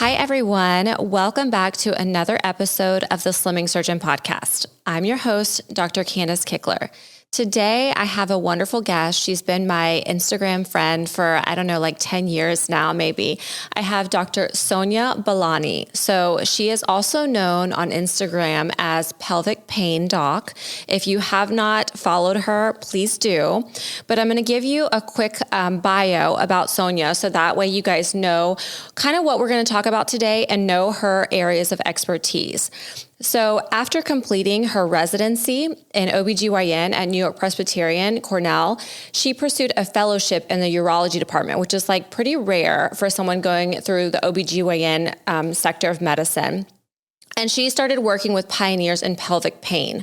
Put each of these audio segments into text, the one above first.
Hi, everyone. Welcome back to another episode of the Slimming Surgeon podcast. I'm your host, Dr. Kandace Kichler. Today, I have a wonderful guest. She's been my Instagram friend for, 10 years now, maybe. I have Dr. Sonia Bahlani. So she is also known on Instagram as Pelvic Pain Doc. If you have not followed her, please do. But I'm going to give you a quick bio about Sonia so that way you guys know kind of what we're going to talk about today and know her areas of expertise. So after completing her residency in OBGYN at New York Presbyterian Cornell, she pursued a fellowship in the urology department, which is like pretty rare for someone going through the OBGYN sector of medicine. And she started working with pioneers in pelvic pain.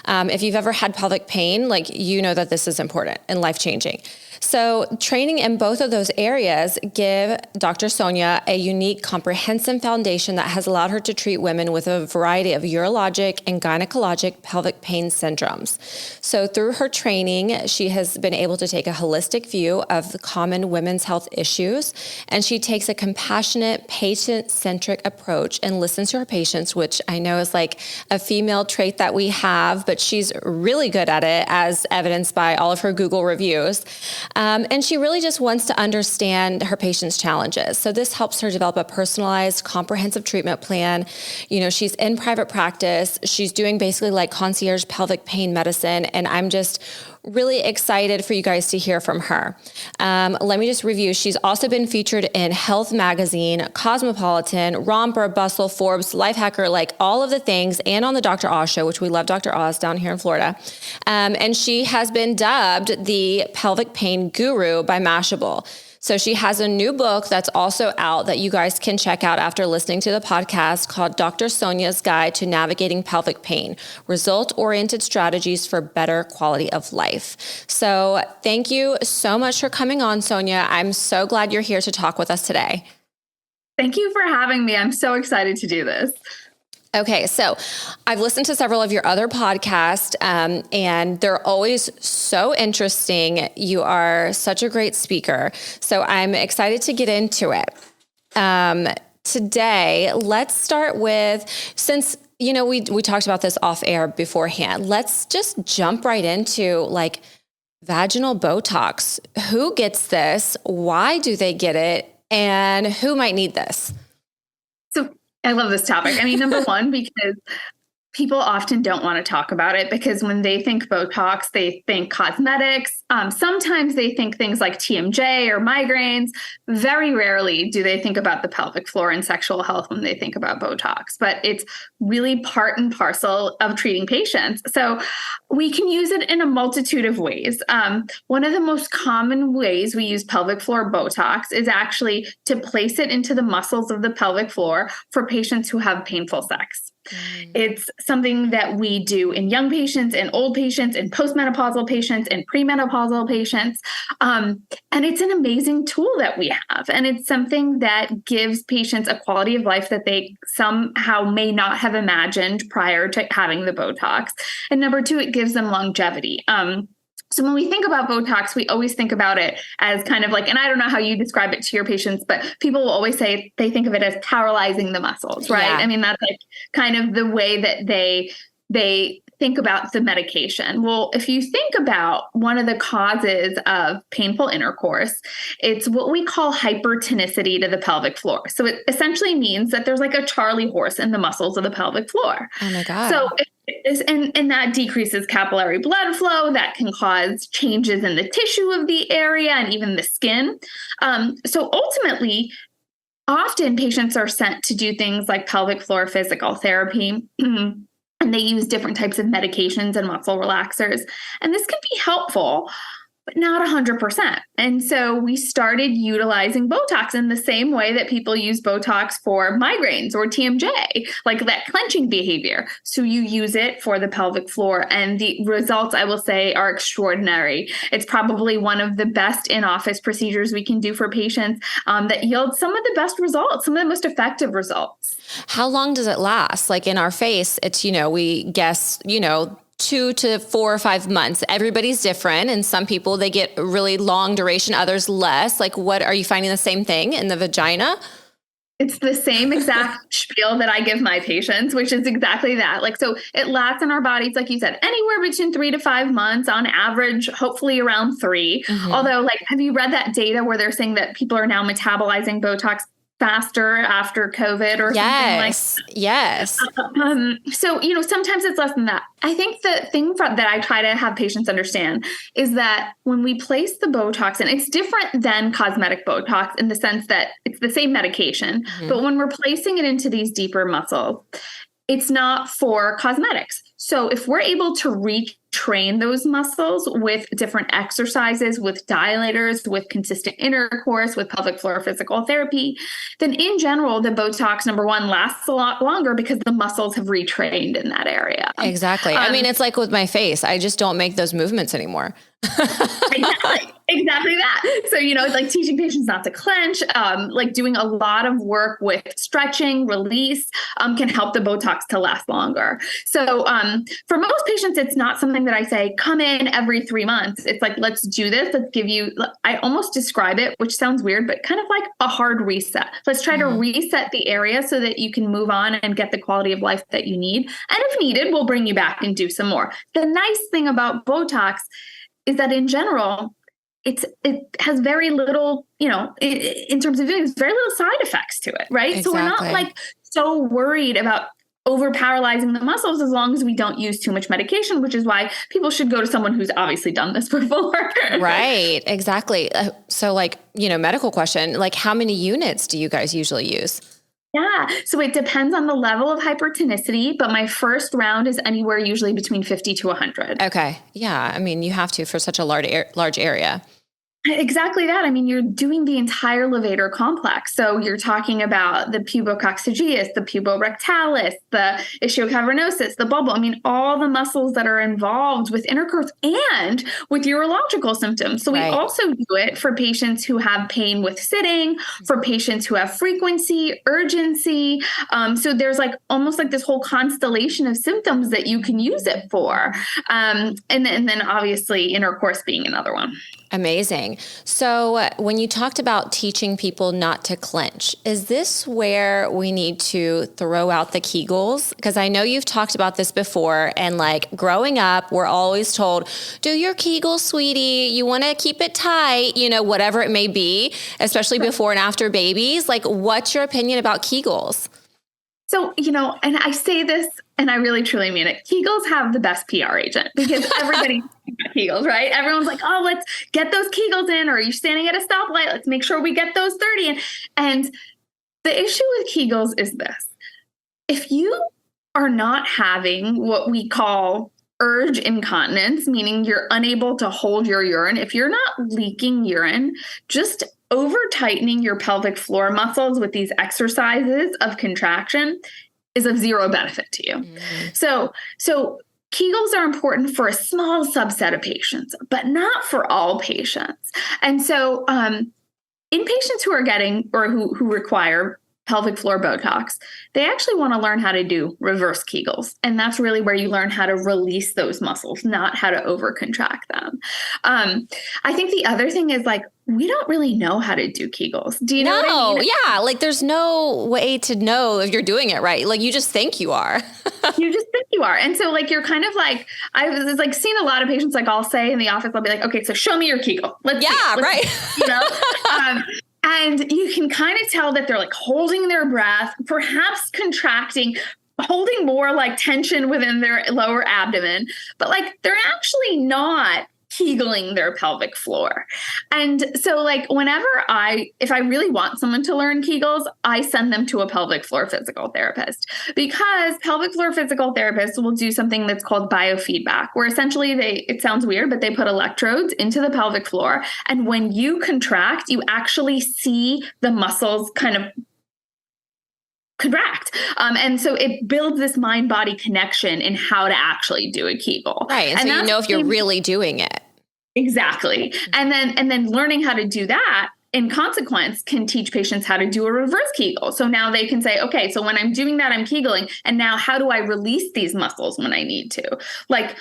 If you've ever had pelvic pain, you know that this is important and life-changing. So training in both of those areas give Dr. Sonia a unique, comprehensive foundation that has allowed her to treat women with a variety of urologic and gynecologic pelvic pain syndromes. So through her training, she has been able to take a holistic view of the common women's health issues, and she takes a compassionate, patient-centric approach and listens to her patients, which I know is like a female trait that we have, but she's really good at it, as evidenced by all of her Google reviews. And she really just wants to understand her patient's challenges. So this helps her develop a personalized, comprehensive treatment plan. You know, she's in private practice. She's doing basically like concierge pelvic pain medicine. And I'm just really excited for you guys to hear from her. Let me just review. She's also been featured in Health Magazine, Cosmopolitan, Romper, Bustle, Forbes, Lifehacker, like all of the things, and on the Dr. Oz show, which we love Dr. Oz down here in Florida. And she has been dubbed the pelvic pain guru by Mashable. So she has a new book that's also out that you guys can check out after listening to the podcast called Dr. Sonia's Guide to Navigating Pelvic Pain, Result-Oriented Strategies for Better Quality of Life. So thank you so much for coming on, Sonia. I'm so glad you're here to talk with us today. Thank you for having me. I'm so excited to do this. Okay, so I've listened to several of your other podcasts, and they're always so interesting. You are such a great speaker, so I'm excited to get into it. Today, let's start with, since we talked about this off air beforehand, let's just jump right into like vaginal Botox. Who gets this? Why do they get it? And who might need this? I love this topic. I mean, number one, because people often don't want to talk about it because when they think Botox, they think cosmetics. Sometimes they think things like TMJ or migraines. Very rarely do they think about the pelvic floor and sexual health when they think about Botox, but it's really part and parcel of treating patients. So we can use it in a multitude of ways. One of the most common ways we use pelvic floor Botox is actually to place it into the muscles of the pelvic floor for patients who have painful sex. It's something that we do in young patients, in old patients, in postmenopausal patients, in premenopausal patients. And it's an amazing tool that we have. And it's something that gives patients a quality of life that they somehow may not have imagined prior to having the Botox. And number two, it gives them longevity. So when we think about Botox, we always think about it as kind of like, and I don't know how you describe it to your patients, but people will always say they think of it as paralyzing the muscles, right? Yeah. I mean, that's like kind of the way that they think about the medication. Well, if you think about one of the causes of painful intercourse, it's what we call hypertonicity to the pelvic floor. So it essentially means that there's like a Charlie horse in the muscles of the pelvic floor. Oh my God. So and that decreases capillary blood flow. That can cause changes in the tissue of the area and even the skin. So ultimately, often patients are sent to do things like pelvic floor physical therapy. And they use different types of medications and muscle relaxers. And this can be helpful, but not 100%. And so we started utilizing Botox in the same way that people use Botox for migraines or TMJ, like that clenching behavior. So you use it for the pelvic floor, and the results, I will say, are extraordinary. It's probably one of the best in-office procedures we can do for patients that yields some of the best results, some of the most effective results. How long does it last? Like in our face, it's, we guess, 2 to 4 or 5 months. Everybody's different. And some people, they get really long duration, others less. Like, what are you finding the same thing in the vagina? It's the same exact spiel that I give my patients, which is exactly that. Like, so it lasts in our bodies, like you said, anywhere between 3 to 5 months on average, hopefully around 3. Mm-hmm. Although, like, have you read that data where they're saying that people are now metabolizing Botox faster after COVID or something like that? Yes. So, sometimes it's less than that. I think the thing that I try to have patients understand is that when we place the Botox, and it's different than cosmetic Botox in the sense that it's the same medication, but when we're placing it into these deeper muscles, it's not for cosmetics. So if we're able to retrain those muscles with different exercises, with dilators, with consistent intercourse, with pelvic floor physical therapy, then in general, the Botox, number one, lasts a lot longer because the muscles have retrained in that area. Exactly. I mean, it's like with my face. I just don't make those movements anymore. Exactly that. So, it's like teaching patients not to clench, like doing a lot of work with stretching, release, can help the Botox to last longer. So, for most patients, it's not something that I say, come in every 3 months. It's like, let's do this. Let's give you, I almost describe it, which sounds weird, but kind of like a hard reset. Let's try to reset the area so that you can move on and get the quality of life that you need. And if needed, we'll bring you back and do some more. The nice thing about Botox is that in general, it has very little, in terms of doing this, very little side effects to it, right? Exactly. So we're not like so worried about over paralyzing the muscles as long as we don't use too much medication, which is why people should go to someone who's obviously done this before. Right. Exactly. So like, medical question, like how many units do you guys usually use? Yeah. So it depends on the level of hypertonicity, but my first round is anywhere usually between 50 to 100. Okay. Yeah. I mean, you have to for such a large area. Exactly that. I mean, you're doing the entire levator complex. So you're talking about the pubococcygeus, the puborectalis, the ischiocavernosus, the bulbar. I mean, all the muscles that are involved with intercourse and with urological symptoms. So we also do it for patients who have pain with sitting, for patients who have frequency, urgency. So there's like almost like this whole constellation of symptoms that you can use it for. And then obviously intercourse being another one. Amazing. So when you talked about teaching people not to clench, is this where we need to throw out the Kegels? Because I know you've talked about this before, and like growing up, we're always told, do your Kegels, sweetie. You want to keep it tight, whatever it may be, especially before and after babies. Like, what's your opinion about Kegels? So, and I say this, and I really truly mean it. Kegels have the best PR agent because everybody Kegels, right? Everyone's like, oh, let's get those Kegels in, or you're standing at a stoplight. Let's make sure we get those 30 in. And the issue with Kegels is this. If you are not having what we call urge incontinence, meaning you're unable to hold your urine, if you're not leaking urine, just over tightening your pelvic floor muscles with these exercises of contraction is of zero benefit to you. So Kegels are important for a small subset of patients, but not for all patients. And so in patients who are getting or who require pelvic floor Botox, they actually want to learn how to do reverse Kegels. And that's really where you learn how to release those muscles, not how to overcontract them. I think the other thing is like, we don't really know how to do Kegels. Do you know what I mean? Yeah. Like there's no way to know if you're doing it right. Like you just think you are. You just think you are. And so like, you're kind of like, I was like seeing a lot of patients, like I'll say in the office, I'll be like, okay, so show me your Kegel. Let's and you can kind of tell that they're like holding their breath, perhaps contracting, holding more like tension within their lower abdomen, but like they're actually not Kegeling their pelvic floor. And so like if I really want someone to learn Kegels, I send them to a pelvic floor physical therapist, because pelvic floor physical therapists will do something that's called biofeedback, where essentially it sounds weird, but they put electrodes into the pelvic floor. And when you contract, you actually see the muscles kind of contract. And so it builds this mind-body connection in how to actually do a Kegel. Right. And so you know if you're really doing it. Exactly. And then learning how to do that in consequence can teach patients how to do a reverse Kegel. So now they can say, okay, so when I'm doing that, I'm Kegeling. And now how do I release these muscles when I need to? Like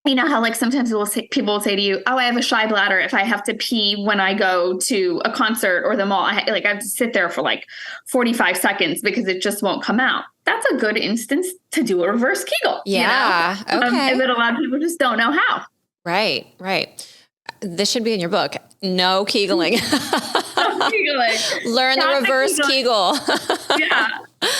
you know how like sometimes people will say to you, oh, I have a shy bladder. If I have to pee when I go to a concert or the mall, I have to sit there for like 45 seconds because it just won't come out. That's a good instance to do a reverse Kegel. Yeah. You know? Okay. But a lot of people just don't know how. Right. This should be in your book. No Kegeling. Learn the reverse Kegel. Yeah.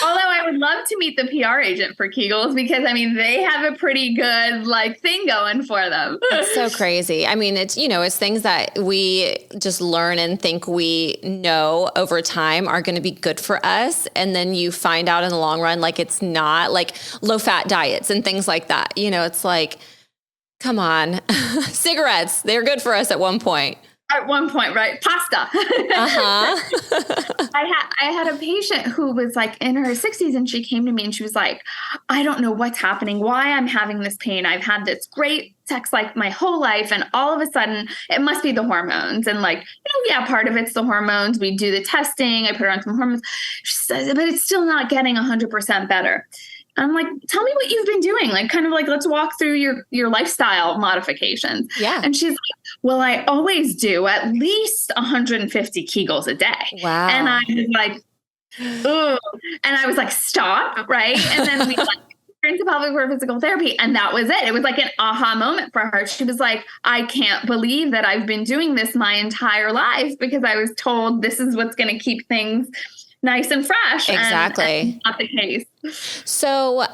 Although I would love to meet the PR agent for Kegels because, I mean, they have a pretty good like thing going for them. It's so crazy. I mean, it's, it's things that we just learn and think we know over time are going to be good for us. And then you find out in the long run, like it's not, like low fat diets and things like that. It's like, come on, cigarettes, they're good for us at one point. At one point, right? Pasta. I had a patient who was like in her 60s and she came to me and she was like, I don't know what's happening, why I'm having this pain. I've had this great sex life my whole life. And all of a sudden it must be the hormones. And like, yeah, part of it's the hormones. We do the testing. I put her on some hormones. She says, but it's still not getting 100% better. I'm like, tell me what you've been doing. Like, kind of like, let's walk through your lifestyle modifications. Yeah. And she's like, well, I always do at least 150 Kegels a day. Wow. And I was like, oh, and I was like, stop. Right. And then we into pelvic floor physical therapy. And that was it. It was like an aha moment for her. She was like, I can't believe that I've been doing this my entire life because I was told this is what's going to keep things nice and fresh. Exactly. And not the case. So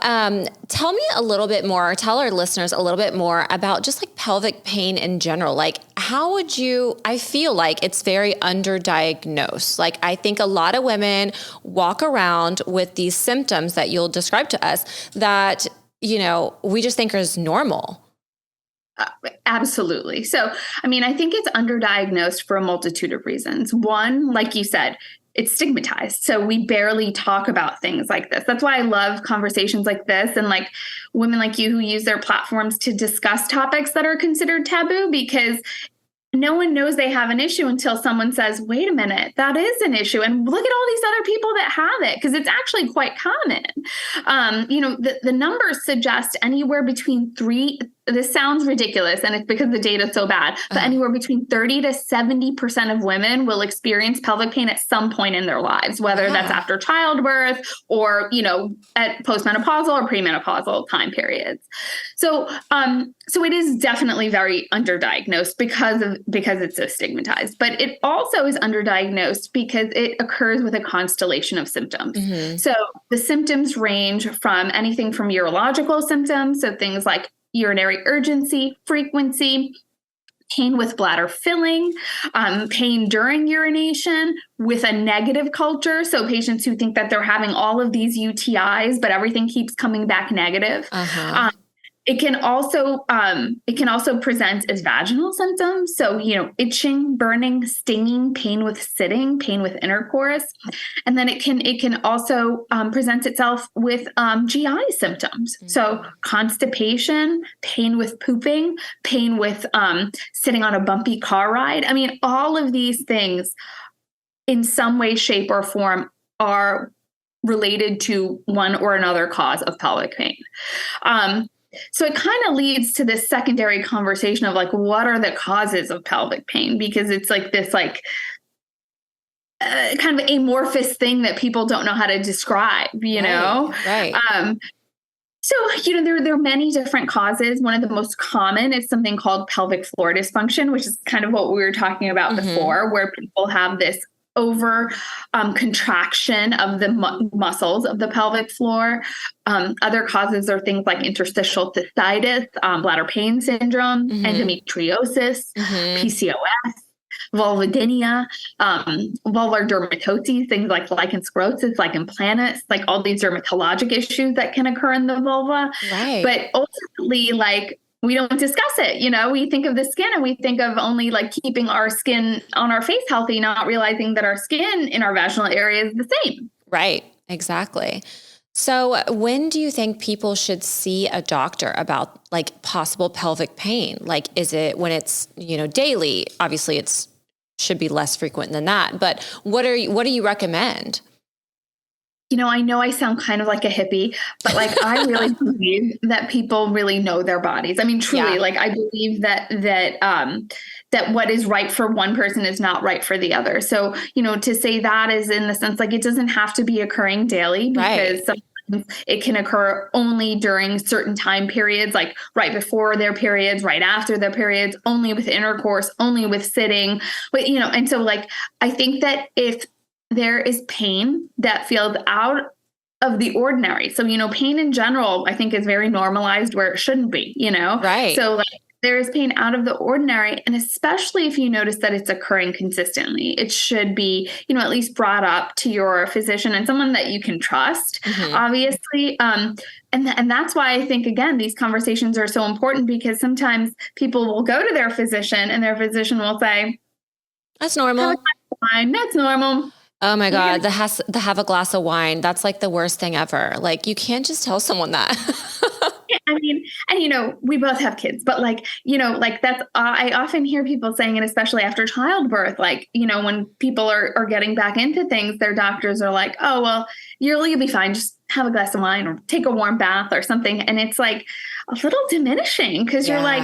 tell me a little bit more, tell our listeners a little bit more about just like pelvic pain in general. Like I feel like it's very underdiagnosed. Like I think a lot of women walk around with these symptoms that you'll describe to us that, we just think is normal. Absolutely. So, I mean, I think it's underdiagnosed for a multitude of reasons. One, like you said, it's stigmatized. So we barely talk about things like this. That's why I love conversations like this and like women like you who use their platforms to discuss topics that are considered taboo, because no one knows they have an issue until someone says, wait a minute, that is an issue. And look at all these other people that have it, because it's actually quite common. The numbers suggest anywhere between this sounds ridiculous, and it's because the data is so bad, but anywhere between 30 to 70% of women will experience pelvic pain at some point in their lives, whether that's after childbirth or, at postmenopausal or premenopausal time periods. So it is definitely very underdiagnosed because it's so stigmatized, but it also is underdiagnosed because it occurs with a constellation of symptoms. Mm-hmm. So the symptoms range from anything from urological symptoms, so things like urinary urgency, frequency, pain with bladder filling, pain during urination with a negative culture. So patients who think that they're having all of these UTIs, but everything keeps coming back negative. It can also present as vaginal symptoms. So, itching, burning, stinging, pain with sitting, pain with intercourse. And then it can also present itself with GI symptoms. Mm-hmm. So constipation, pain with pooping, pain with sitting on a bumpy car ride. I mean, all of these things in some way, shape, or form are related to one or another cause of pelvic pain. So it kind of leads to this secondary conversation of like, what are the causes of pelvic pain? Because it's like this kind of amorphous thing that people don't know how to describe, Right. So, there are many different causes. One of the most common is something called pelvic floor dysfunction, which is kind of what we were talking about before, where people have this over contraction of the muscles of the pelvic floor. Other causes are things like interstitial cystitis, bladder pain syndrome, endometriosis, PCOS, vulvodynia, vulvar dermatoses, things like lichen sclerosis, lichen planus, like all these dermatologic issues that can occur in the vulva. Right. But ultimately, we don't discuss it. We think of the skin and we think of only like keeping our skin on our face healthy, not realizing that our skin in our vaginal area is the same. Right. Exactly. So when do you think people should see a doctor about like possible pelvic pain? Like, is it when it's, daily? Obviously should be less frequent than that, but what do you recommend? I know I sound kind of like a hippie, but like I really believe that people really know their bodies. I mean, truly, like I believe that what is right for one person is not right for the other. So, to say that is in the sense like it doesn't have to be occurring daily, because sometimes it can occur only during certain time periods, like right before their periods, right after their periods, only with intercourse, only with sitting. But, and so like I think that if there is pain that feels out of the ordinary. So, pain in general, I think is very normalized where it shouldn't be, Right. So like there is pain out of the ordinary. And especially if you notice that it's occurring consistently, it should be, at least brought up to your physician and someone that you can trust, obviously. And that's why I think, again, these conversations are so important, because sometimes people will go to their physician and their physician will say, that's normal. That's normal. Oh my God, the have a glass of wine. That's like the worst thing ever. Like you can't just tell someone that. I mean, and we both have kids, but like that's, I often hear people saying, and especially after childbirth, like, when people are getting back into things, their doctors are like, oh, well, you'll be fine. Just have a glass of wine or take a warm bath or something. And it's like a little diminishing, because you're like,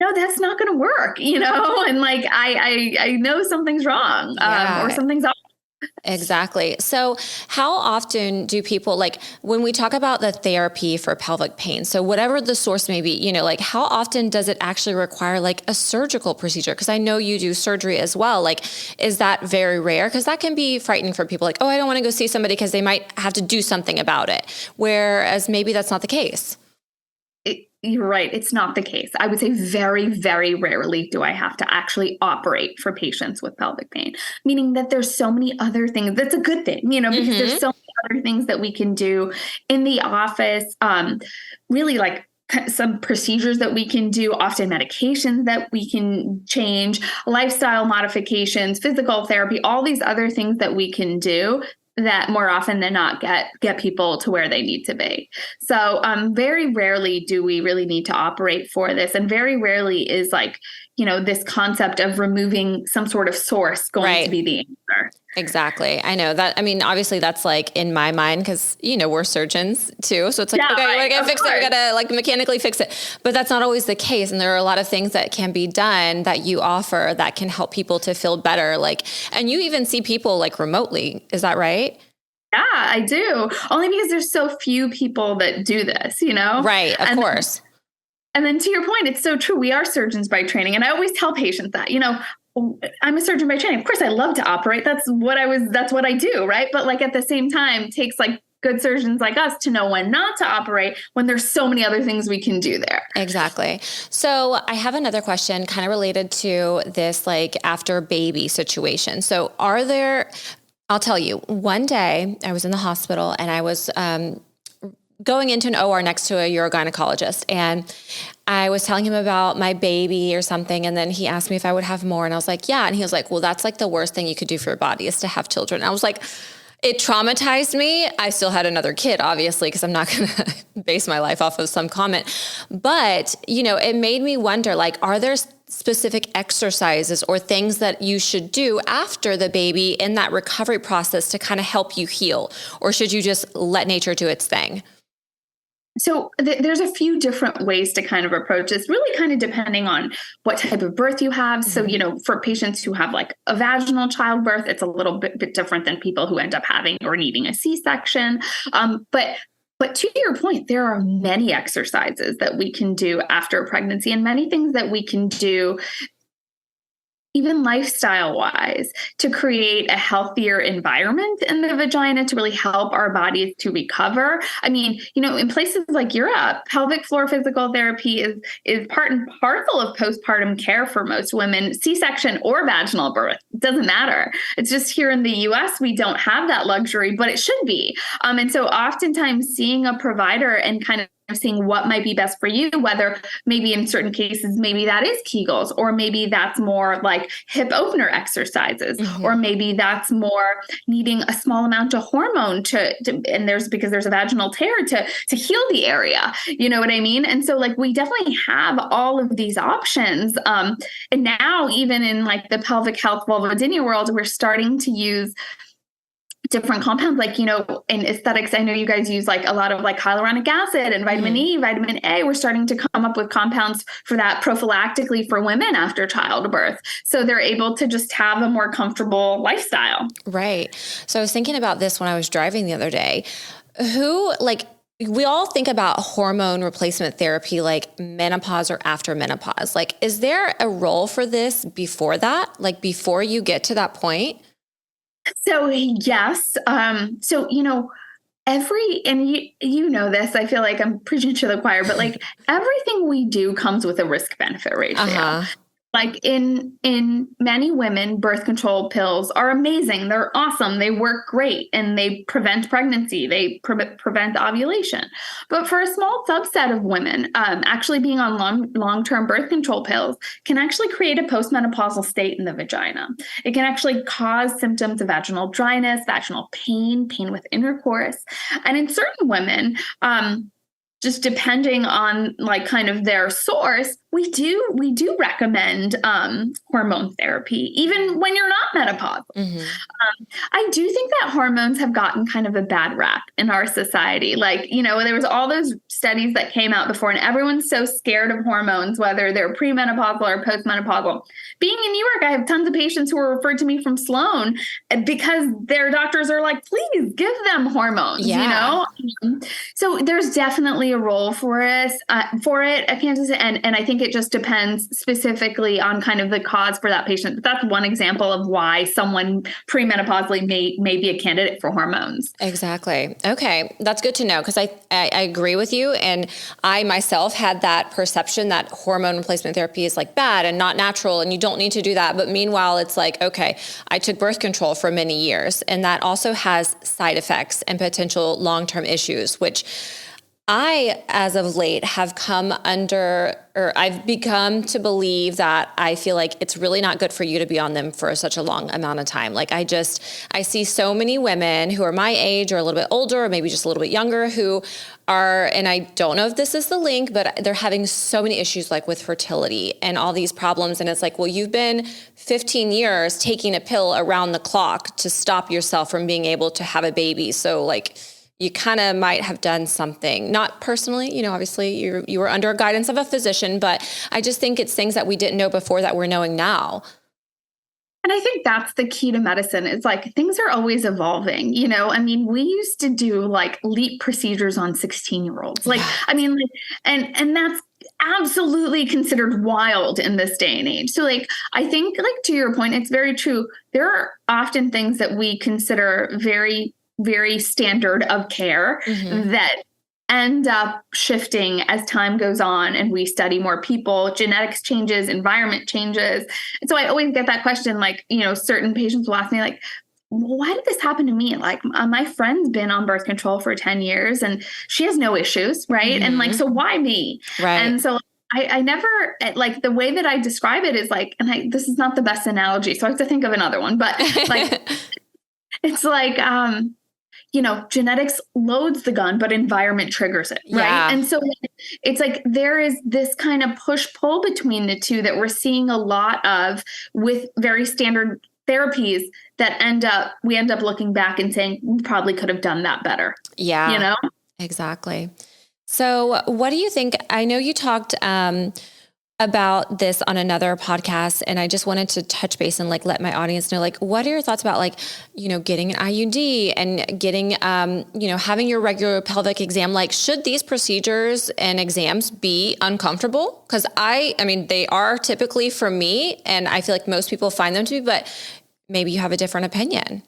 no, that's not going to work, and like, I know something's wrong, or something's off. Exactly. So how often do people, like when we talk about the therapy for pelvic pain, so whatever the source may be, like how often does it actually require like a surgical procedure? Because I know you do surgery as well. Like, is that very rare? Because that can be frightening for people, like, oh, I don't want to go see somebody because they might have to do something about it. Whereas maybe that's not the case. You're right. It's not the case. I would say very, very rarely do I have to actually operate for patients with pelvic pain, meaning that there's so many other things. That's a good thing, because there's so many other things that we can do in the office. Really like some procedures that we can do, often medications that we can change, lifestyle modifications, physical therapy, all these other things that we can do that more often than not get people to where they need to be. So very rarely do we really need to operate for this. And very rarely is like, this concept of removing some sort of source going to be the answer. Exactly. I know that. I mean, obviously that's like in my mind, because, we're surgeons too. So it's like, okay, we gotta fix it. We gotta like mechanically fix it. But that's not always the case. And there are a lot of things that can be done that you offer that can help people to feel better. Like, and you even see people like remotely. Is that right? Yeah, I do. Only because there's so few people that do this, Right. Of course. And then to your point, it's so true. We are surgeons by training. And I always tell patients that, I'm a surgeon by training. Of course, I love to operate. That's what I do. Right. But like at the same time, it takes like good surgeons like us to know when not to operate, when there's so many other things we can do there. Exactly. So I have another question kind of related to this, like after baby situation. So I'll tell you, one day I was in the hospital and I was, going into an OR next to a urogynecologist, and I was telling him about my baby or something. And then he asked me if I would have more. And I was like, yeah. And he was like, well, that's like the worst thing you could do for your body is to have children. And I was like, it traumatized me. I still had another kid, obviously, because I'm not going to base my life off of some comment. But, it made me wonder, like, are there specific exercises or things that you should do after the baby in that recovery process to kind of help you heal? Or should you just let nature do its thing? So there's a few different ways to kind of approach this, really kind of depending on what type of birth you have. So, for patients who have like a vaginal childbirth, it's a little bit different than people who end up having or needing a C-section. But to your point, there are many exercises that we can do after pregnancy and many things that we can do even lifestyle wise, to create a healthier environment in the vagina to really help our bodies to recover. I mean, in places like Europe, pelvic floor physical therapy is part and parcel of postpartum care for most women, C-section or vaginal birth. It doesn't matter. It's just here in the US, we don't have that luxury, but it should be. And so oftentimes seeing a provider and kind of seeing what might be best for you, whether maybe in certain cases, maybe that is Kegels, or maybe that's more like hip opener exercises, or maybe that's more needing a small amount of hormone because there's a vaginal tear to heal the area. You know what I mean? And so like, we definitely have all of these options. And now even in like the pelvic health vulvodynia world, we're starting to use different compounds, like, in aesthetics, I know you guys use like a lot of like hyaluronic acid and vitamin E, vitamin A. We're starting to come up with compounds for that prophylactically for women after childbirth. So they're able to just have a more comfortable lifestyle. Right. So I was thinking about this when I was driving the other day. We all think about hormone replacement therapy, like menopause or after menopause. Like, is there a role for this before that? Like before you get to that point? So yes. You know this, I feel like I'm preaching to the choir, but like everything we do comes with a risk benefit ratio. Uh-huh. Like in many women, birth control pills are amazing. They're awesome. They work great and they prevent pregnancy. They prevent ovulation. But for a small subset of women, actually being on long-term birth control pills can actually create a postmenopausal state in the vagina. It can actually cause symptoms of vaginal dryness, vaginal pain with intercourse. And in certain women, just depending on like kind of their source, we do recommend hormone therapy, even when you're not menopausal. I do think that hormones have gotten kind of a bad rap in our society. Like, there was all those studies that came out before, and everyone's so scared of hormones, whether they're premenopausal or postmenopausal. Being in New York, I have tons of patients who are referred to me from Sloan because their doctors are like, please give them hormones, So there's definitely a role for it, Kandace, and I think it just depends specifically on kind of the cause for that patient. That's one example of why someone premenopausally may be a candidate for hormones. Exactly. Okay. That's good to know, because I agree with you. And I myself had that perception that hormone replacement therapy is like bad and not natural and you don't need to do that. But meanwhile, it's like, okay, I took birth control for many years and that also has side effects and potential long-term issues, which I, as of late, have I've become to believe that I feel like it's really not good for you to be on them for such a long amount of time. Like I see so many women who are my age or a little bit older, or maybe just a little bit younger, who are, and I don't know if this is the link, but they're having so many issues like with fertility and all these problems. And it's like, well, you've been 15 years taking a pill around the clock to stop yourself from being able to have a baby. So like, you kind of might have done something, not personally, obviously you were under guidance of a physician, but I just think it's things that we didn't know before that we're knowing now. And I think that's the key to medicine. It's like things are always evolving. We used to do like LEEP procedures on 16-year-olds. And that's absolutely considered wild in this day and age. So like, I think like to your point, it's very true. There are often things that we consider very, very standard of care that end up shifting as time goes on and we study more people, genetics changes, environment changes. And so I always get that question, like, certain patients will ask me like, why did this happen to me? Like my friend's been on birth control for 10 years and she has no issues. Right. And like, so why me? Right. And so I never, like the way that I describe it is like, and this is not the best analogy, so I have to think of another one, but like, it's like, genetics loads the gun, but environment triggers it. Right. Yeah. And so it's like, there is this kind of push pull between the two that we're seeing a lot of with very standard therapies that we end up looking back and saying, we probably could have done that better. Yeah, exactly. So what do you think? I know you talked, about this on another podcast, and I just wanted to touch base and like let my audience know, like, what are your thoughts about like, getting an IUD and getting, having your regular pelvic exam? Like, should these procedures and exams be uncomfortable? Because they are typically for me, and I feel like most people find them to be, but maybe you have a different opinion.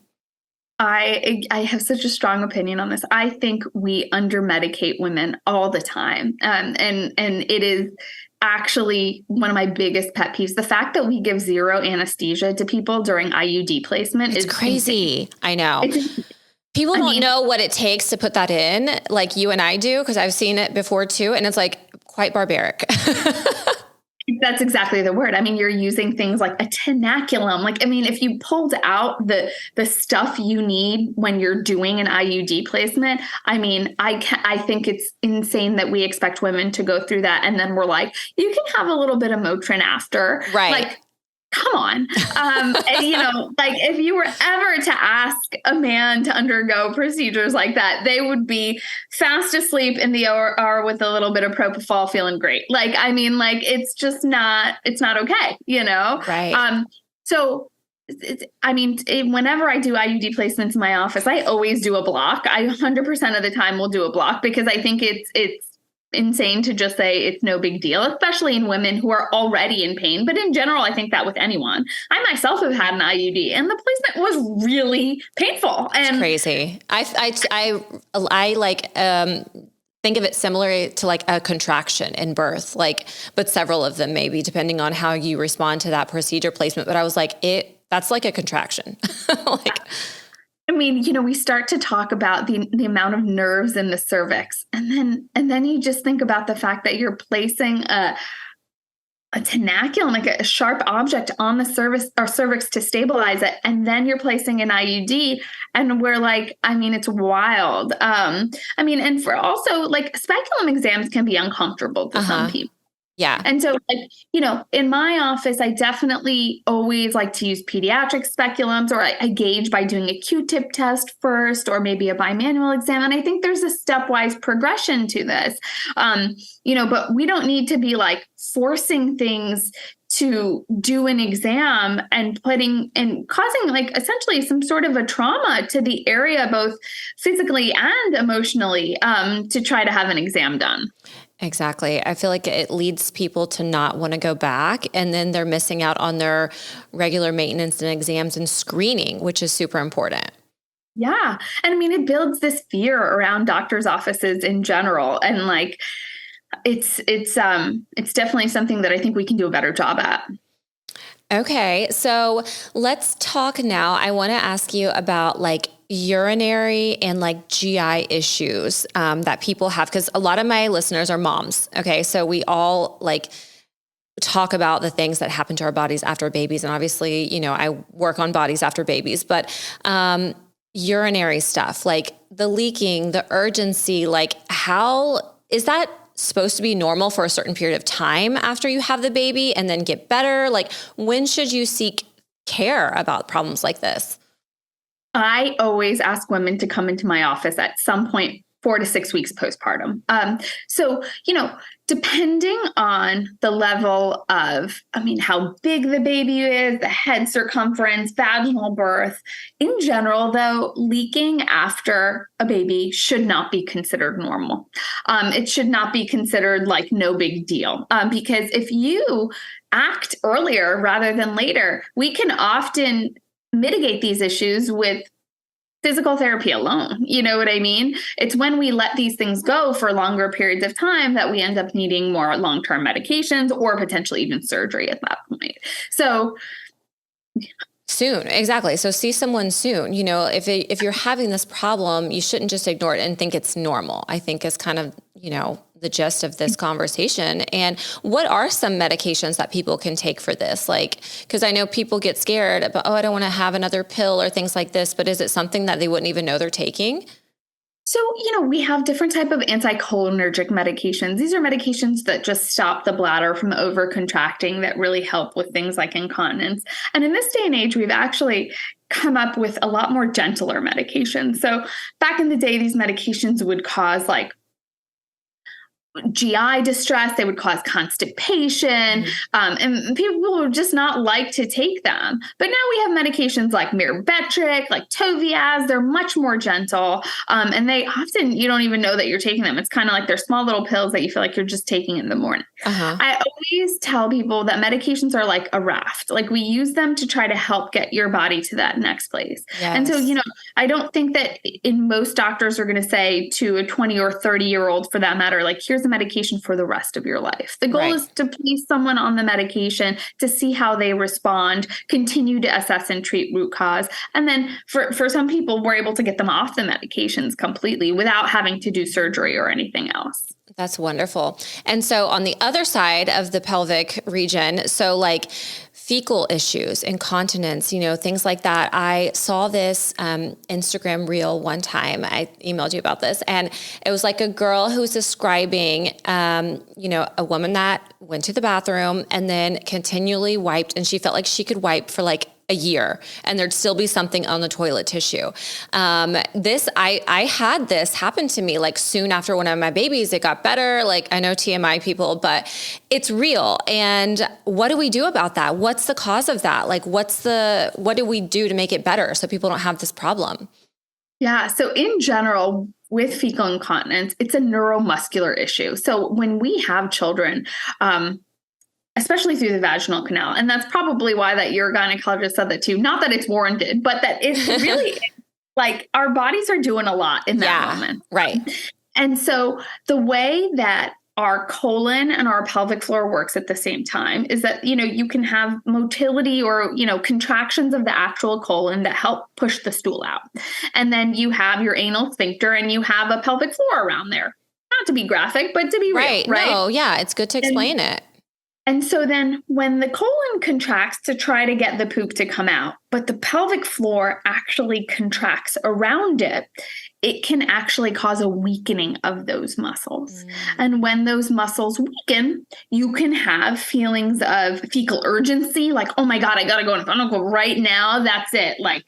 I have such a strong opinion on this. I think we under-medicate women all the time. And it is actually one of my biggest pet peeves. The fact that we give zero anesthesia to people during IUD placement is crazy. Insane. I know. People don't know what it takes to put that in, like you and I do, because I've seen it before too. And it's like quite barbaric. That's exactly the word. You're using things like a tenaculum. If you pulled out the stuff you need when you're doing an IUD placement, I think it's insane that we expect women to go through that. And then we're like, you can have a little bit of Motrin after. Right. come on. Like if you were ever to ask a man to undergo procedures like that, they would be fast asleep in the OR with a little bit of propofol, feeling great. Like, I mean, like, it's just not, it's not okay, Right. So whenever I do IUD placements in my office, I always do a block. I 100% of the time will do a block because I think it's insane to just say it's no big deal, especially in women who are already in pain. But in general, I think that with anyone. I myself have had an IUD and the placement was really painful. And it's crazy. I like, think of it similar to like a contraction in birth, but several of them maybe depending on how you respond to that procedure placement. But I was like, that's like a contraction. We start to talk about the amount of nerves in the cervix, and then you just think about the fact that you're placing a tenaculum, like a sharp object on the cervix to stabilize it, and then you're placing an IUD, and we're like, it's wild. And for also like speculum exams can be uncomfortable to some people. Yeah. And so, in my office, I definitely always like to use pediatric speculums, or I gauge by doing a Q-tip test first, or maybe a bimanual exam. And I think there's a stepwise progression to this, but we don't need to be like forcing things to do an exam and causing like essentially some sort of a trauma to the area, both physically and emotionally, to try to have an exam done. Exactly. I feel like it leads people to not want to go back, and then they're missing out on their regular maintenance and exams and screening, which is super important. Yeah. And it builds this fear around doctors' offices in general. And like, it's definitely something that I think we can do a better job at. Okay. So let's talk now. I want to ask you about like urinary and like GI issues that people have, because a lot of my listeners are moms. Okay. So we all like talk about the things that happen to our bodies after babies. And obviously, I work on bodies after babies, but urinary stuff, like the leaking, the urgency, like how is that supposed to be normal for a certain period of time after you have the baby and then get better? Like, when should you seek care about problems like this? I always ask women to come into my office at some point 4 to 6 weeks postpartum. So, depending on the level of, how big the baby is, the head circumference, vaginal birth, in general, though, leaking after a baby should not be considered normal. It should not be considered like no big deal, because if you act earlier rather than later, we can often mitigate these issues with physical therapy alone. You know what I mean? It's when we let these things go for longer periods of time that we end up needing more long-term medications or potentially even surgery at that point. So soon. Exactly. So see someone soon. If you're having this problem, you shouldn't just ignore it and think it's normal, I think is kind of, the gist of this conversation. And what are some medications that people can take for this? Like, because I know people get scared about, I don't want to have another pill or things like this, but is it something that they wouldn't even know they're taking? So, we have different type of anticholinergic medications. These are medications that just stop the bladder from overcontracting, that really help with things like incontinence. And in this day and age, we've actually come up with a lot more gentler medications. So back in the day, these medications would cause like GI distress, they would cause constipation, and people would just not like to take them. But now we have medications like Myrbetriq, like Toviaz. They're much more gentle, and they often, you don't even know that you're taking them. It's kind of like they're small little pills that you feel like you're just taking in the morning. I always tell people that medications are like a raft. Like, we use them to try to help get your body to that next place. Yes. And so, I don't think that most doctors are going to say to a 20 or 30-year-old, for that matter, like, here's a medication for the rest of your life. The goal is to place someone on the medication to see how they respond, continue to assess and treat root cause. And then for some people, we're able to get them off the medications completely without having to do surgery or anything else. That's wonderful. And so on the other side of the pelvic region, so like fecal issues, incontinence, things like that. I saw this Instagram reel one time. I emailed you about this, and it was like a girl who was describing, a woman that went to the bathroom and then continually wiped, and she felt like she could wipe for like a year and there'd still be something on the toilet tissue. I had this happen to me like soon after one of my babies. It got better. Like, I know TMI people, but it's real. And what do we do about that? What's the cause of that? Like, what do we do to make it better so people don't have this problem? Yeah. So in general, with fecal incontinence, it's a neuromuscular issue. So when we have children, especially through the vaginal canal. And that's probably why that your gynecologist said that too. Not that it's warranted, but that it's really like our bodies are doing a lot in that moment. Right. And so the way that our colon and our pelvic floor works at the same time is that, you can have motility or, contractions of the actual colon that help push the stool out. And then you have your anal sphincter and you have a pelvic floor around there. Not to be graphic, but to be real, right? No, yeah, it's good to explain it. And so then when the colon contracts to try to get the poop to come out, but the pelvic floor actually contracts around it, it can actually cause a weakening of those muscles. And when those muscles weaken, you can have feelings of fecal urgency, like, oh my God, I got to go in front of go right now. That's it. Like,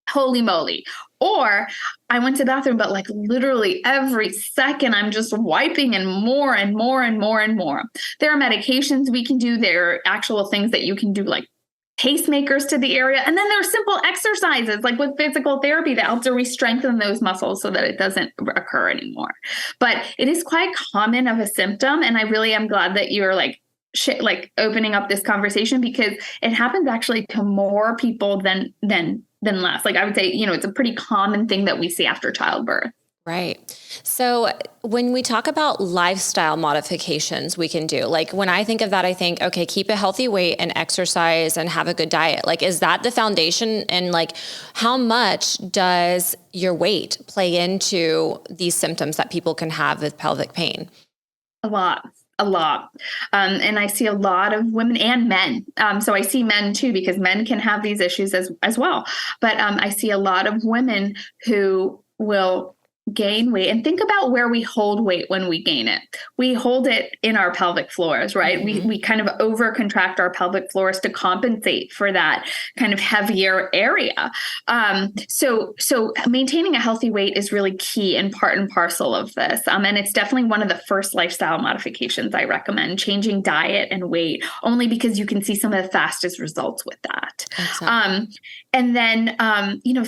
holy moly. Or I went to the bathroom, but like literally every second I'm just wiping and more and more and more and more. There are medications we can do. There are actual things that you can do, like pacemakers to the area. And then there are simple exercises like with physical therapy that help to re-strengthen those muscles so that it doesn't occur anymore. But it is quite common of a symptom. And I really am glad that you're like opening up this conversation, because it happens actually to more people than less. Like I would say, it's a pretty common thing that we see after childbirth. Right. So when we talk about lifestyle modifications we can do, like when I think of that, I think, okay, keep a healthy weight and exercise and have a good diet. Like, is that the foundation? And like, how much does your weight play into these symptoms that people can have with pelvic pain? A lot. And I see a lot of women and men. So I see men too, because men can have these issues as well. But I see a lot of women who will gain weight. And think about where we hold weight when we gain it. We hold it in our pelvic floors, right? Mm-hmm. We kind of over contract our pelvic floors to compensate for that kind of heavier area. So maintaining a healthy weight is really key and part and parcel of this. And it's definitely one of the first lifestyle modifications I recommend, changing diet and weight, only because you can see some of the fastest results with that. Exactly. And then,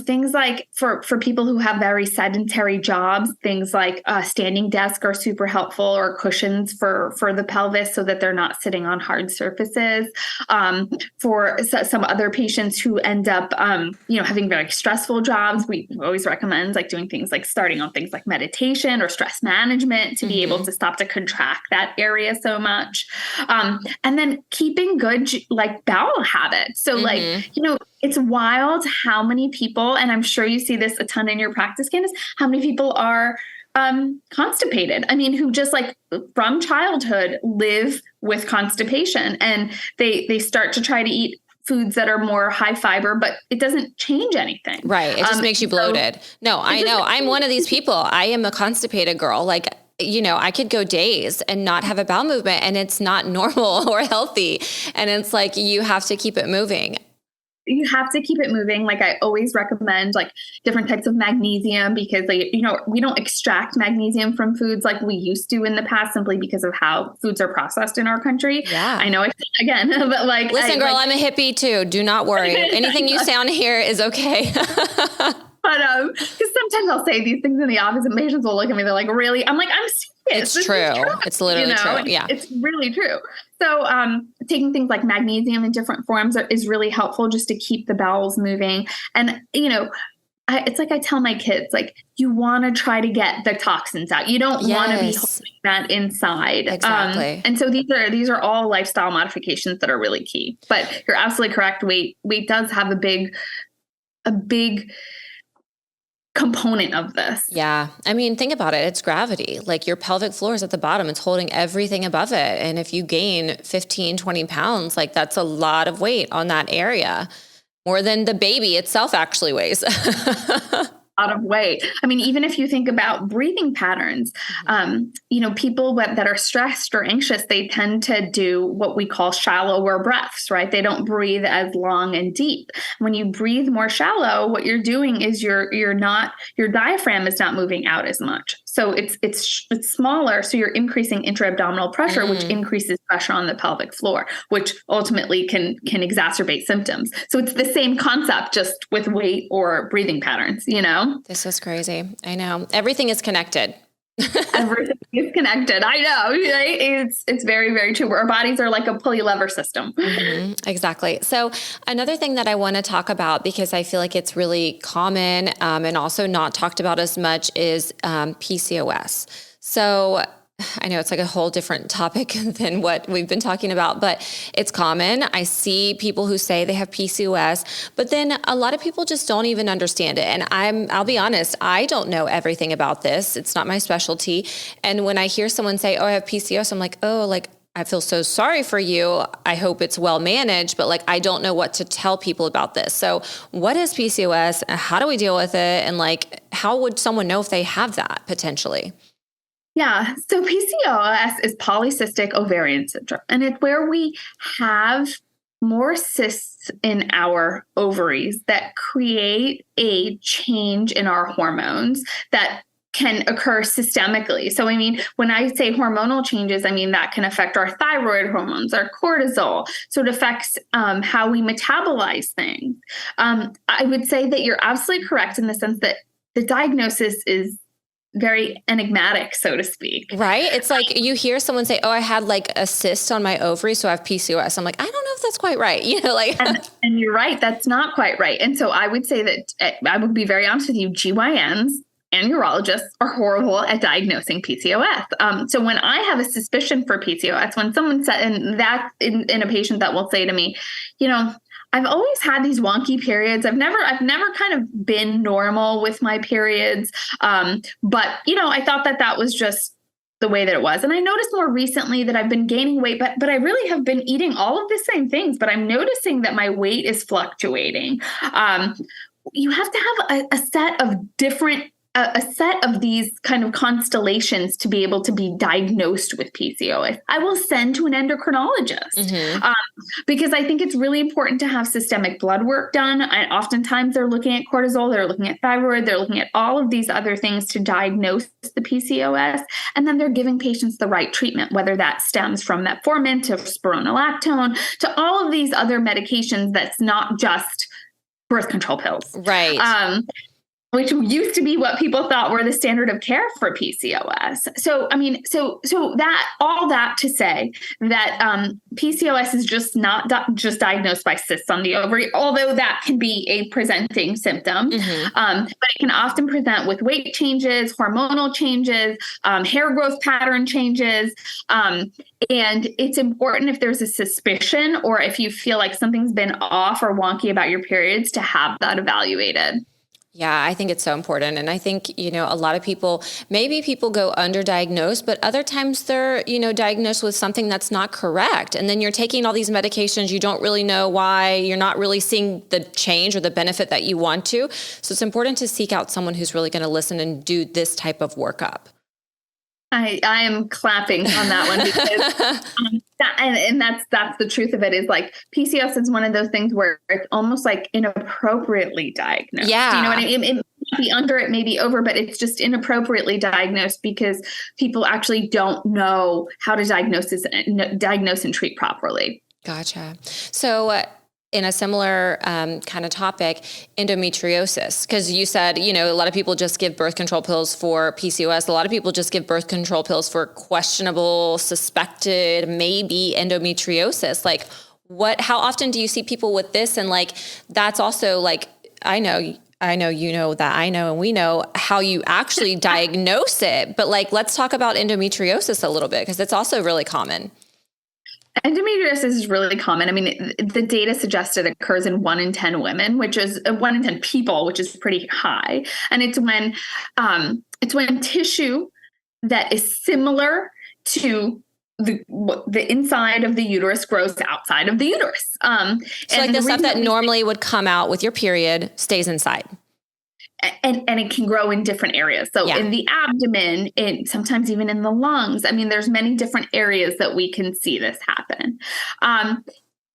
things like for people who have very sedentary jobs, things like a standing desk are super helpful, or cushions for the pelvis so that they're not sitting on hard surfaces. For some other patients who end up, having very stressful jobs, we always recommend like doing things like starting on things like meditation or stress management to be able to stop to contract that area so much. And then keeping good like bowel habits. So it's wild how many people, and I'm sure you see this a ton in your practice, Kandace, how many people are constipated. I mean, who just like from childhood live with constipation, and they start to try to eat foods that are more high fiber, but it doesn't change anything. Right. It just makes you bloated. No, I know. I'm one of these people. I am a constipated girl. Like, I could go days and not have a bowel movement, and it's not normal or healthy. And it's like, you have to keep it moving. You have to keep it moving. Like I always recommend like different types of magnesium, because we don't extract magnesium from foods like we used to in the past, simply because of how foods are processed in our country. Yeah. I know again, but like, listen, girl, I'm a hippie too. Do not worry. Anything you say on here is okay. But because sometimes I'll say these things in the office and patients will look at me. They're like, really? I'm like, I'm serious. It's true. It's literally true. Yeah. It's really true. So taking things like magnesium in different forms is really helpful just to keep the bowels moving. And, it's like I tell my kids, like, you want to try to get the toxins out. You don't want to be holding that inside. Exactly. And so these are all lifestyle modifications that are really key. But you're absolutely correct. Weight does have a big component of this. Yeah. I mean, think about it. It's gravity. Like your pelvic floor is at the bottom. It's holding everything above it. And if you gain 15, 20 pounds, like that's a lot of weight on that area, more than the baby itself actually weighs. Out of weight. I mean, even if you think about breathing patterns, people that are stressed or anxious, they tend to do what we call shallower breaths, right? They don't breathe as long and deep. When you breathe more shallow, what you're doing is your diaphragm is not moving out as much. So it's smaller. So you're increasing intra-abdominal pressure, which increases pressure on the pelvic floor, which ultimately can exacerbate symptoms. So it's the same concept, just with weight or breathing patterns, This is crazy. I know. Everything is connected. Everything is connected. I know. Right? It's very, very true. Our bodies are like a pulley lever system. Mm-hmm. Exactly. So another thing that I want to talk about, because I feel like it's really common and also not talked about as much, is PCOS. So I know it's like a whole different topic than what we've been talking about, but it's common. I see people who say they have PCOS, but then a lot of people just don't even understand it. And I'll be honest, I don't know everything about this. It's not my specialty. And when I hear someone say, oh, I have PCOS, I'm like, oh, like, I feel so sorry for you. I hope it's well managed, but like, I don't know what to tell people about this. So what is PCOS? How do we deal with it? And like, how would someone know if they have that potentially? Yeah. So PCOS is polycystic ovarian syndrome, and it's where we have more cysts in our ovaries that create a change in our hormones that can occur systemically. So, I mean, when I say hormonal changes, I mean, that can affect our thyroid hormones, our cortisol. So it affects how we metabolize things. I would say that you're absolutely correct in the sense that the diagnosis is very enigmatic, so to speak. Right? It's like you hear someone say, oh, I had like a cyst on my ovary, so I have PCOS. I'm like, I don't know if that's quite right. And you're right. That's not quite right. And so I would say that I would be very honest with you, GYNs and urologists are horrible at diagnosing PCOS. So when I have a suspicion for PCOS, when someone said, and that in a patient that will say to me, I've always had these wonky periods. I've never kind of been normal with my periods. But I thought that was just the way that it was. And I noticed more recently that I've been gaining weight, but I really have been eating all of the same things, but I'm noticing that my weight is fluctuating. You have to have a set of these kind of constellations to be able to be diagnosed with PCOS. I will send to an endocrinologist because I think it's really important to have systemic blood work done. And oftentimes they're looking at cortisol, they're looking at thyroid, they're looking at all of these other things to diagnose the PCOS. And then they're giving patients the right treatment, whether that stems from metformin to spironolactone to all of these other medications that's not just birth control pills. Right. Which used to be what people thought were the standard of care for PCOS. So, I mean, so that all that to say that PCOS is just not just diagnosed by cysts on the ovary, although that can be a presenting symptom. But it can often present with weight changes, hormonal changes, hair growth pattern changes. And it's important if there's a suspicion or if you feel like something's been off or wonky about your periods to have that evaluated. Yeah, I think it's so important. And I think, a lot of people go underdiagnosed, but other times they're, diagnosed with something that's not correct. And then you're taking all these medications. You don't really know why. You're not really seeing the change or the benefit that you want to. So it's important to seek out someone who's really going to listen and do this type of workup. I am clapping on that one because that's the truth of it is like PCOS is one of those things where it's almost like inappropriately diagnosed. Yeah. You know what I mean? It may be under, it may be over, but it's just inappropriately diagnosed because people actually don't know how to diagnose and treat properly. Gotcha. So in a similar kind of topic, endometriosis, because you said, a lot of people just give birth control pills for PCOS. A lot of people just give birth control pills for questionable, suspected, maybe endometriosis. Like how often do you see people with this? And like, that's also like, I know, that I know, and we know how you actually diagnose it. But like, let's talk about endometriosis a little bit, because it's also really common. Endometriosis is really common. I mean, the data suggests it occurs in 1 in 10 women, which is 1 in 10 people, which is pretty high. And it's when tissue that is similar to the inside of the uterus grows outside of the uterus. So like the stuff that normally would come out with your period stays inside. And it can grow in different areas. So in the abdomen, sometimes even in the lungs. I mean, there's many different areas that we can see this happen.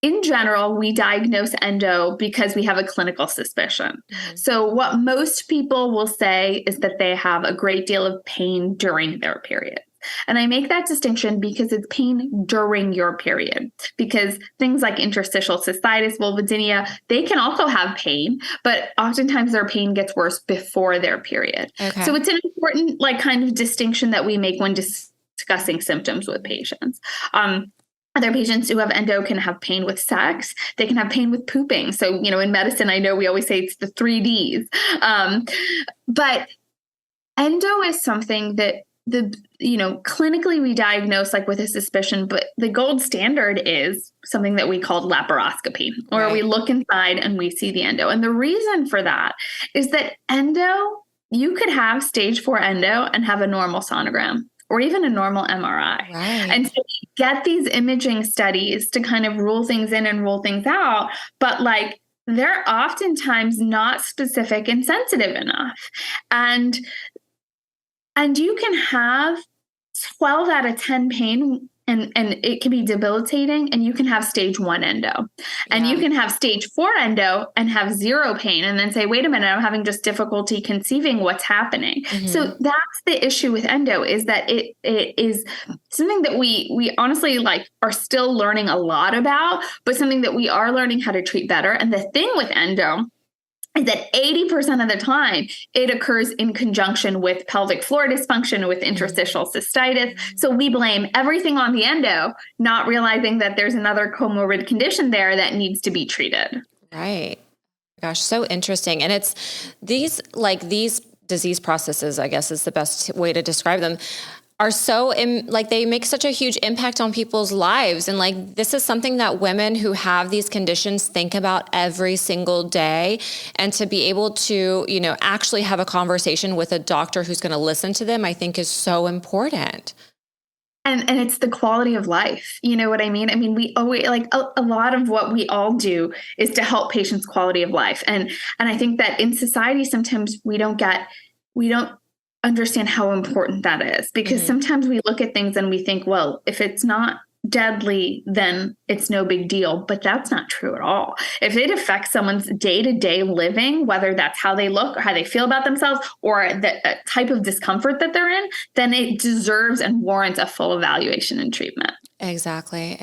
In general, we diagnose endo because we have a clinical suspicion. Mm-hmm. So what most people will say is that they have a great deal of pain during their period. And I make that distinction because it's pain during your period, because things like interstitial cystitis, vulvodynia, they can also have pain, but oftentimes their pain gets worse before their period. Okay. So it's an important kind of distinction that we make when discussing symptoms with patients. Other patients who have endo can have pain with sex. They can have pain with pooping. So, in medicine, I know we always say it's the 3 Ds. But endo is something that clinically we diagnose with a suspicion, but the gold standard is something that we call laparoscopy, or we look inside and we see the endo. And the reason for that is that endo, you could have stage 4 endo and have a normal sonogram or even a normal MRI. Right. And so we get these imaging studies to kind of rule things in and rule things out, but they're oftentimes not specific and sensitive enough. And you can have 12 out of 10 pain and it can be debilitating, and you can have stage 1 endo. And you can have stage 4 endo and have 0 pain and then say, wait a minute, I'm having just difficulty conceiving what's happening. Mm-hmm. So that's the issue with endo, is that it is something that we honestly are still learning a lot about, but something that we are learning how to treat better. And the thing with endo is that 80% of the time it occurs in conjunction with pelvic floor dysfunction, with interstitial cystitis. So we blame everything on the endo, not realizing that there's another comorbid condition there that needs to be treated. Right. Gosh, so interesting. And it's these disease processes, I guess is the best way to describe them, are so they make such a huge impact on people's lives. And this is something that women who have these conditions think about every single day. And to be able to, actually have a conversation with a doctor who's going to listen to them, I think is so important. And it's the quality of life. You know what I mean? I mean, we always a lot of what we all do is to help patients' quality of life. And I think that in society, sometimes we don't understand how important that is, because sometimes we look at things and we think, well, if it's not deadly, then it's no big deal. But that's not true at all. If it affects someone's day-to-day living, whether that's how they look or how they feel about themselves or the type of discomfort that they're in, then it deserves and warrants a full evaluation and treatment. Exactly.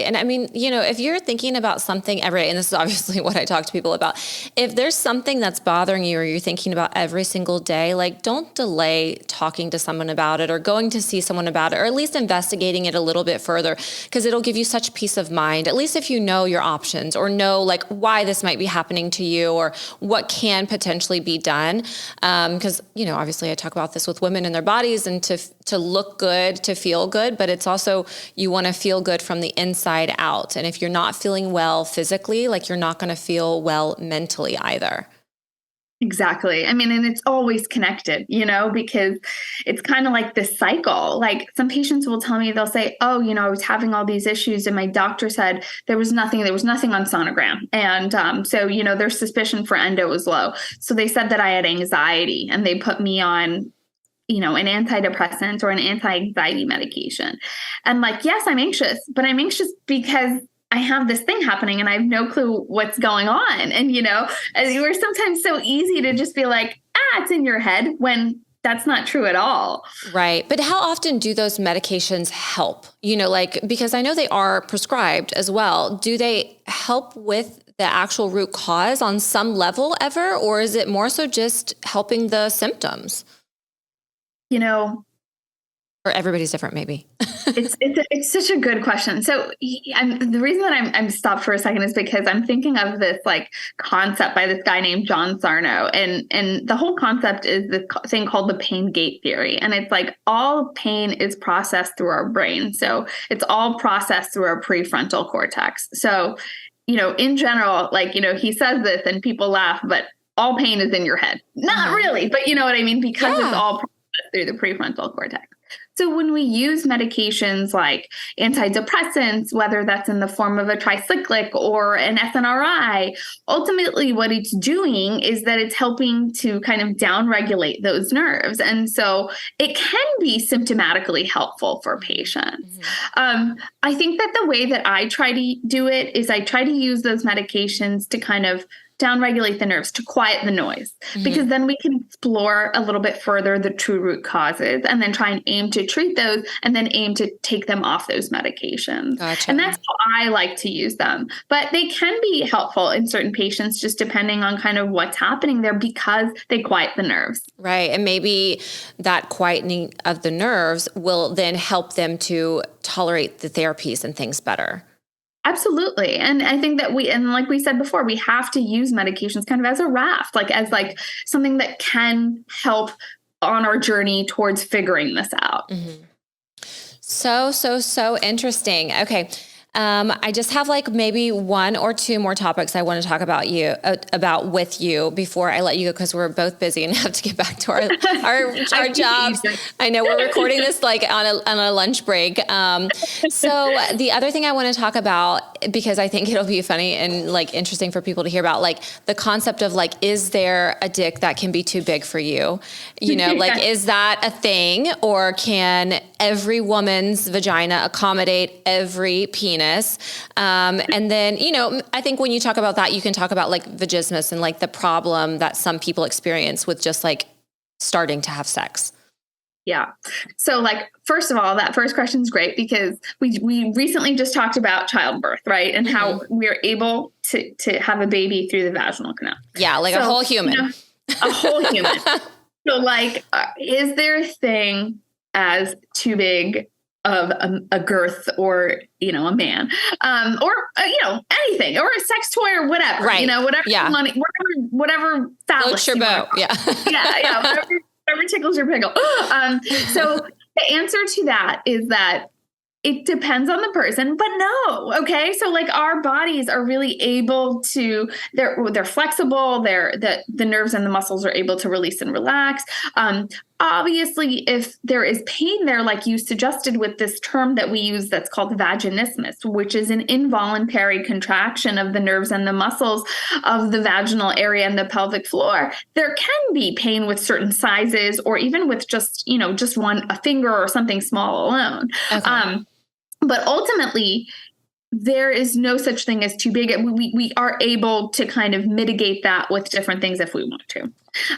And I mean, if you're thinking about something every day, and this is obviously what I talk to people about, if there's something that's bothering you or you're thinking about every single day, don't delay talking to someone about it or going to see someone about it, or at least investigating it a little bit further, because it'll give you such peace of mind, at least if you know your options or know why this might be happening to you or what can potentially be done. Because, obviously I talk about this with women and their bodies, and to look good, to feel good, but it's also, you want to feel good from the inside out. And if you're not feeling well physically, you're not going to feel well mentally either. Exactly. I mean, and it's always connected, because it's kind of like this cycle. Some patients will tell me, they'll say, oh, I was having all these issues and my doctor said there was nothing on sonogram. And so, their suspicion for endo was low. So they said that I had anxiety and they put me on an antidepressant or an anti-anxiety medication. And yes, I'm anxious, but I'm anxious because I have this thing happening and I have no clue what's going on. And, we're sometimes so easy to just be it's in your head, when that's not true at all. Right. But how often do those medications help? Because I know they are prescribed as well. Do they help with the actual root cause on some level ever? Or is it more so just helping the symptoms? Or everybody's different, maybe. It's such a good question. So the reason that I'm stopped for a second is because I'm thinking of this like concept by this guy named John Sarno. And the whole concept is this thing called the pain gate theory. And it's like all pain is processed through our brain. So it's all processed through our prefrontal cortex. So, in general, like, he says this and people laugh, but all pain is in your head. Not really, but you know what I mean? Because it's all processed through the prefrontal cortex. So when we use medications like antidepressants, whether that's in the form of a tricyclic or an SNRI, ultimately what it's doing is that it's helping to kind of downregulate those nerves. And so it can be symptomatically helpful for patients. I think that the way that I try to do it is I try to use those medications to kind of downregulate the nerves, to quiet the noise, because then we can explore a little bit further the true root causes and then try and aim to treat those and then aim to take them off those medications. Gotcha. And that's how I like to use them. But they can be helpful in certain patients, just depending on kind of what's happening there, because they quiet the nerves. Right. And maybe that quietening of the nerves will then help them to tolerate the therapies and things better. Absolutely. And I think that and like we said before, we have to use medications kind of as a raft, as something that can help on our journey towards figuring this out. So interesting. Okay. I just have like maybe one or two more topics I want to talk about with you before I let you go, because we're both busy and have to get back to our jobs. I know we're recording this like on a lunch break. So the other thing I want to talk about, because I think it'll be funny and like interesting for people to hear about, like the concept of like, is there a dick that can be too big for you? Like, is that a thing, or can every woman's vagina accommodate every penis? And then, I think when you talk about that, you can talk about like vaginismus and like the problem that some people experience with just like starting to have sex. Yeah. So like, first of all, that first question is great, because we recently just talked about childbirth, right? And how we're able to have a baby through the vaginal canal. Yeah. Like a whole human. A whole human. So like, is there a thing as too big of a girth, or, a man, or, anything, or a sex toy or whatever, right. Whatever money, whatever phallus. Floats your boat. Yeah. Whatever tickles your pickle. So the answer to that is that it depends on the person, but no. Okay. So like our bodies are really able to, they're flexible. The nerves and the muscles are able to release and relax. Obviously, if there is pain there, like you suggested with this term that we use that's called vaginismus, which is an involuntary contraction of the nerves and the muscles of the vaginal area and the pelvic floor, there can be pain with certain sizes, or even with just a finger or something small alone. Okay. But ultimately, there is no such thing as too big. We are able to kind of mitigate that with different things if we want to.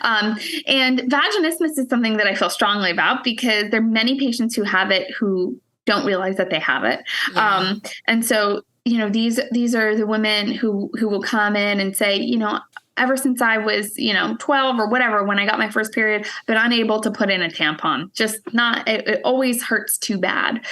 And vaginismus is something that I feel strongly about, because there are many patients who have it who don't realize that they have it. Yeah. And so, these are the women who will come in and say, ever since I was, 12 or whatever, when I got my first period, but unable to put in a tampon, it always hurts too bad.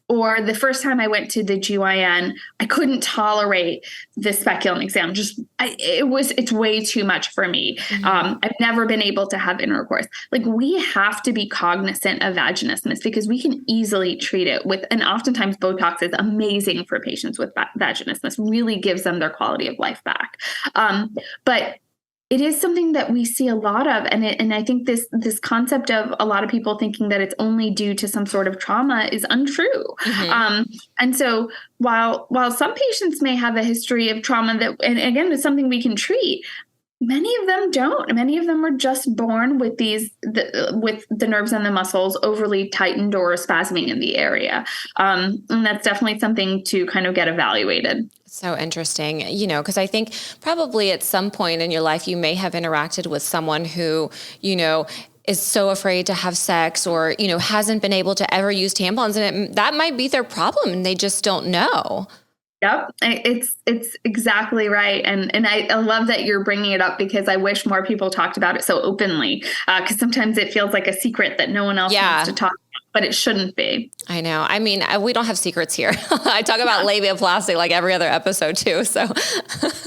Or the first time I went to the GYN, I couldn't tolerate the speculum exam. It's way too much for me. I've never been able to have intercourse. Like, we have to be cognizant of vaginismus, because we can easily treat it and oftentimes Botox is amazing for patients with vaginismus, really gives them their quality of life back. But it is something that we see a lot of. And I think this concept of a lot of people thinking that it's only due to some sort of trauma is untrue. And so while some patients may have a history of trauma and again, it's something we can treat, many of them don't. Many of them are just born with with the nerves and the muscles overly tightened or spasming in the area. And that's definitely something to kind of get evaluated. So interesting, because I think probably at some point in your life, you may have interacted with someone who, is so afraid to have sex, or, hasn't been able to ever use tampons, and that might be their problem and they just don't know. Yep. It's exactly right. And I love that you're bringing it up, because I wish more people talked about it so openly, because sometimes it feels like a secret that no one else wants to talk about. but it shouldn't be. I know. I mean, we don't have secrets here. I talk about labiaplasty like every other episode too. So,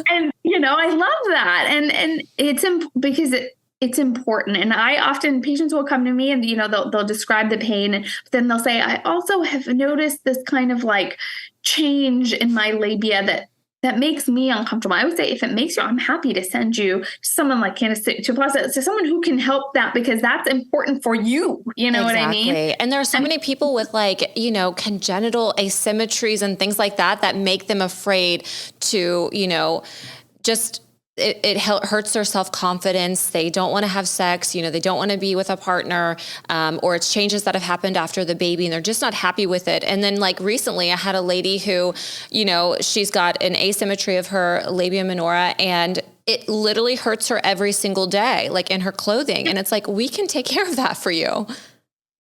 and I love that. And it's because it's important. And patients will come to me and, they'll describe the pain, and then they'll say, I also have noticed this kind of like change in my labia that makes me uncomfortable. I would say if it makes you, I'm happy to send you to someone like Kandace, to someone who can help that, because that's important for you. You know what I mean? And there are so many people with like, congenital asymmetries and things like that make them afraid to, just it hurts their self-confidence. They don't want to have sex, they don't want to be with a partner, or it's changes that have happened after the baby and they're just not happy with it. And then like recently I had a lady who, she's got an asymmetry of her labia minora, and it literally hurts her every single day, like in her clothing. And it's like, we can take care of that for you.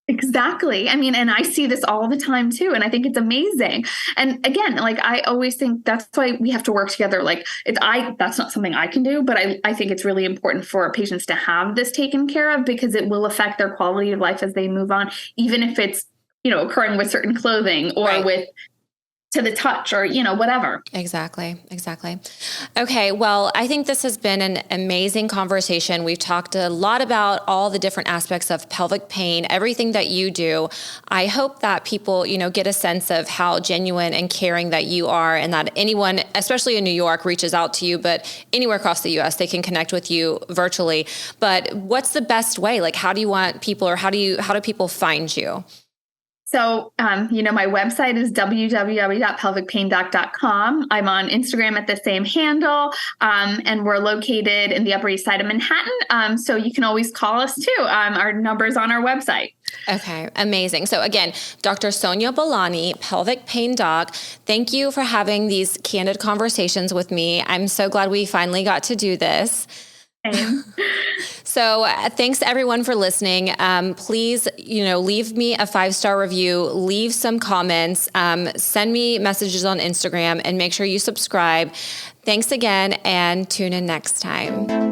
Exactly. I mean, and I see this all the time too. And I think it's amazing. And again, like I always think that's why we have to work together. Like that's not something I can do, but I think it's really important for patients to have this taken care of, because it will affect their quality of life as they move on, even if it's, occurring with certain clothing or with to the touch or, whatever. Exactly. Okay. Well, I think this has been an amazing conversation. We've talked a lot about all the different aspects of pelvic pain, everything that you do. I hope that people, get a sense of how genuine and caring that you are, and that anyone, especially in New York, reaches out to you, but anywhere across the US, they can connect with you virtually. But what's the best way? Like, how do you want people, or how do people find you? So, my website is www.pelvicpaindoc.com. I'm on Instagram at the same handle, and we're located in the Upper East Side of Manhattan. So you can always call us too. Our number's on our website. Okay, amazing. So again, Dr. Sonia Bahlani, pelvic pain doc, thank you for having these candid conversations with me. I'm so glad we finally got to do this. So thanks everyone for listening. Please, leave me a 5-star review, leave some comments, send me messages on Instagram, and make sure you subscribe. Thanks again, and tune in next time.